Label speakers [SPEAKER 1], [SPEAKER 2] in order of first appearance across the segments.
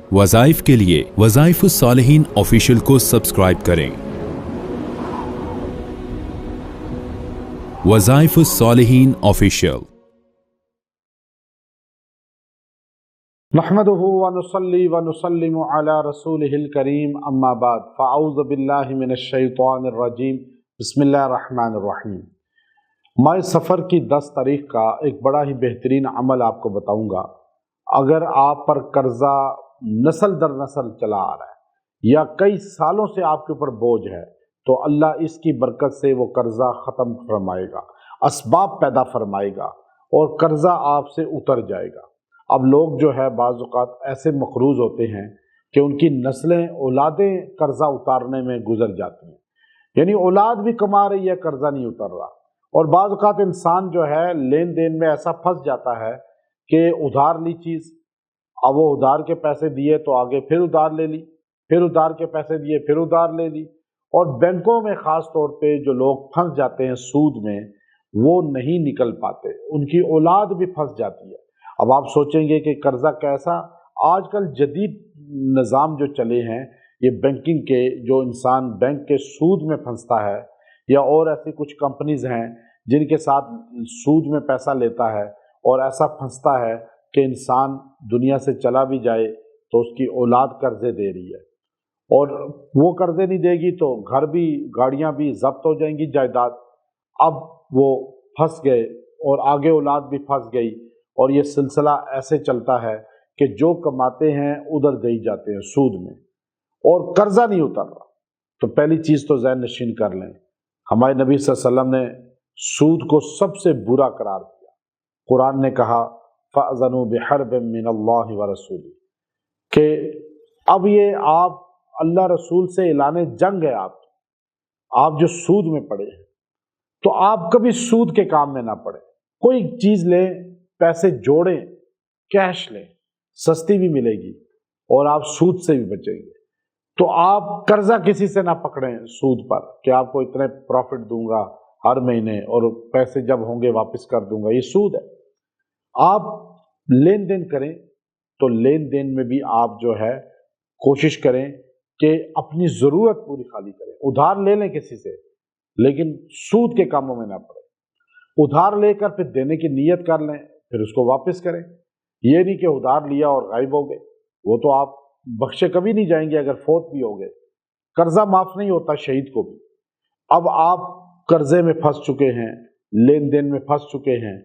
[SPEAKER 1] वज़ाइफ के लिए वज़ाइफुस्सालिहीन ऑफिशियल को सब्सक्राइब करें। वज़ाइफुस्सालिहीन ऑफिशियल।
[SPEAKER 2] नहमदुहु व नुसल्ली व नुसल्लिमु अला रसूलिहिल करीम, अम्मा बाद, फ़अऊज़ु बिल्लाहि मिनश शैतानिर रजीम, बिस्मिल्लाहिर रहमानिर रहीम। माह सफ़र की 10 तारीख का एक बड़ा ही बेहतरीन अमल आपको बताऊंगा। अगर आप पर कर्जा नस्ल दर नस्ल चला आ रहा है या कई सालों से आपके ऊपर बोझ है, तो अल्लाह इसकी बरकत से वो कर्जा ख़त्म फरमाएगा, असबाब पैदा फरमाएगा और कर्जा आपसे उतर जाएगा। अब लोग जो है बाज़ औक़ात ऐसे मक़रूज़ होते हैं कि उनकी नस्लें औलादें कर्जा उतारने में गुजर जाती हैं, यानी औलाद भी कमा रही है, कर्जा नहीं उतर रहा। और बाज़ औक़ात इंसान जो है लेन देन में ऐसा फंस जाता है कि उधार ली चीज़, अब वो उधार के पैसे दिए तो आगे फिर उधार ले ली, फिर उधार के पैसे दिए फिर उधार ले ली। और बैंकों में ख़ास तौर पे जो लोग फंस जाते हैं सूद में, वो नहीं निकल पाते, उनकी औलाद भी फंस जाती है। अब आप सोचेंगे कि कर्जा कैसा, आजकल जदीद निज़ाम जो चले हैं ये बैंकिंग के, जो इंसान बैंक के सूद में फंसता है या और ऐसी कुछ कंपनीज़ हैं जिनके साथ सूद में पैसा लेता है और ऐसा फंसता है कि इंसान दुनिया से चला भी जाए तो उसकी औलाद कर्जे दे रही है, और वो कर्जे नहीं देगी तो घर भी, गाड़ियां भी जब्त हो जाएंगी, जायदाद। अब वो फंस गए और आगे औलाद भी फंस गई, और ये सिलसिला ऐसे चलता है कि जो कमाते हैं उधर दे जाते हैं सूद में, और कर्जा नहीं उतर रहा। तो पहली चीज़ तो ज़हन नशीन कर लें, हमारे नबी सल्लल्लाहु अलैहि वसल्लम ने सूद को सबसे बुरा करार दिया। कुरान ने कहा फ़अज़नु बिहर्बिम मिनल्लाहि व रसूली, कि अब ये आप अल्लाह रसूल से ऐलाने जंग है। आप जो सूद में पड़े हैं तो आप कभी सूद के काम में ना पड़े। कोई चीज़ लें, पैसे जोड़ें, कैश लें, सस्ती भी मिलेगी और आप सूद से भी बचेंगे। तो आप कर्जा किसी से ना पकड़ें सूद पर कि आपको इतने प्रॉफिट दूंगा हर महीने और पैसे जब होंगे वापस कर दूंगा, ये सूद है। आप लेन देन करें तो लेन देन में भी आप जो है कोशिश करें कि अपनी ज़रूरत पूरी खाली करें। उधार ले लें किसी से, लेकिन सूद के कामों में ना पड़े। उधार लेकर फिर देने की नीयत कर लें, फिर उसको वापस करें। ये नहीं कि उधार लिया और गायब हो गए, वो तो आप बख्शे कभी नहीं जाएंगे अगर फोत भी हो गए। कर्जा माफ़ नहीं होता शहीद को भी। अब आप कर्जे में फंस चुके हैं, लेन देन में फंस चुके हैं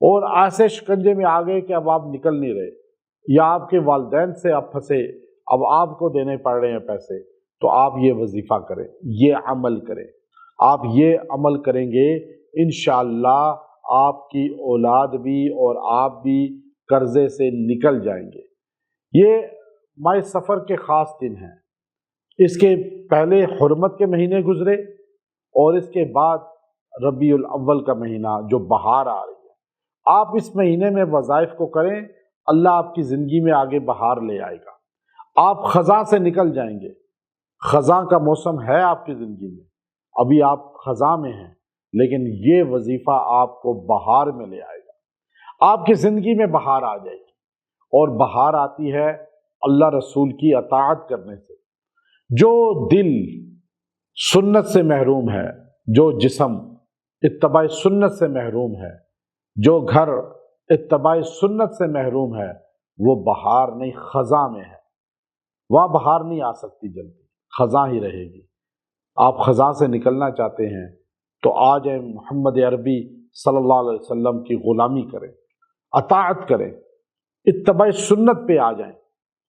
[SPEAKER 2] और ऐसे शिकंजे में आ गए कि अब आप निकल नहीं रहे, या आपके वालिदैन से आप फंसे, अब आपको देने पड़ रहे हैं पैसे, तो आप ये वजीफ़ा करें, ये अमल करें। आप ये अमल करेंगे इंशाअल्लाह आपकी औलाद भी और आप भी कर्जे से निकल जाएंगे। ये माह सफ़र के ख़ास दिन हैं। इसके पहले हुर्मत के महीने गुजरे और इसके बाद रबीउल अव्वल का महीना जो बहार आ रही है। आप इस महीने में वज़ाइफ को करें, अल्लाह आपकी ज़िंदगी में आगे बहार ले आएगा। आप ख़ज़ा से निकल जाएंगे। ख़ज़ा का मौसम है आपकी ज़िंदगी में, अभी आप ख़ज़ा में हैं, लेकिन ये वजीफ़ा आपको बहार में ले आएगा। आपकी ज़िंदगी में बहार आ जाएगी, और बहार आती है अल्लाह रसूल की अताअत करने से। जो दिल सुन्नत से महरूम है, जो जिस्म इत्तबाए सुन्नत से महरूम है, जो घर इत्तबाए सुन्नत से महरूम है, वो बहार नहीं ख़ज़ा में है। वह बहार नहीं आ सकती जल्दी, ख़ज़ा ही रहेगी। आप ख़ज़ा से निकलना चाहते हैं तो आ जाए, मोहम्मद अरबी सल्लल्लाहु अलैहि वसल्लम की ग़ुलामी करें, अताअत करें, इत्तबाए सुन्नत पे आ जाएं,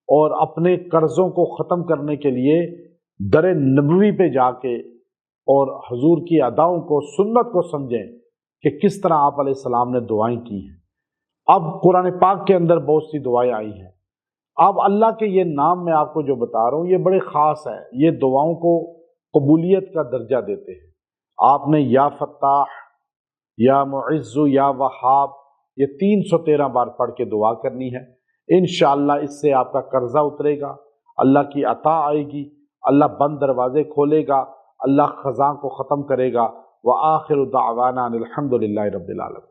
[SPEAKER 2] और अपने कर्ज़ों को ख़त्म करने के लिए दर नबवी पे जाके और हुजूर की अदाओं को, सुन्नत को समझें कि किस तरह आप अलैहिस्सलाम ने दुआएं की हैं। अब कुरान पाक के अंदर बहुत सी दुआएं आई हैं। अब अल्लाह के ये नाम मैं आपको जो बता रहा हूँ ये बड़े ख़ास है, ये दुआओं को कबूलियत का दर्जा देते हैं। आपने या फत्ताह, या मुइज़्ज़ु, या वहाब, ये 313 बार पढ़ के दुआ करनी है। इंशाअल्लाह इससे आपका कर्जा उतरेगा, अल्लाह की अता आएगी, अल्लाह बंद दरवाजे खोलेगा, अल्लाह ख़ज़ा को ख़त्म करेगा। व आखिरु दावाना अनिल हम्दुलिल्लाहि रब्बिल आलमीन।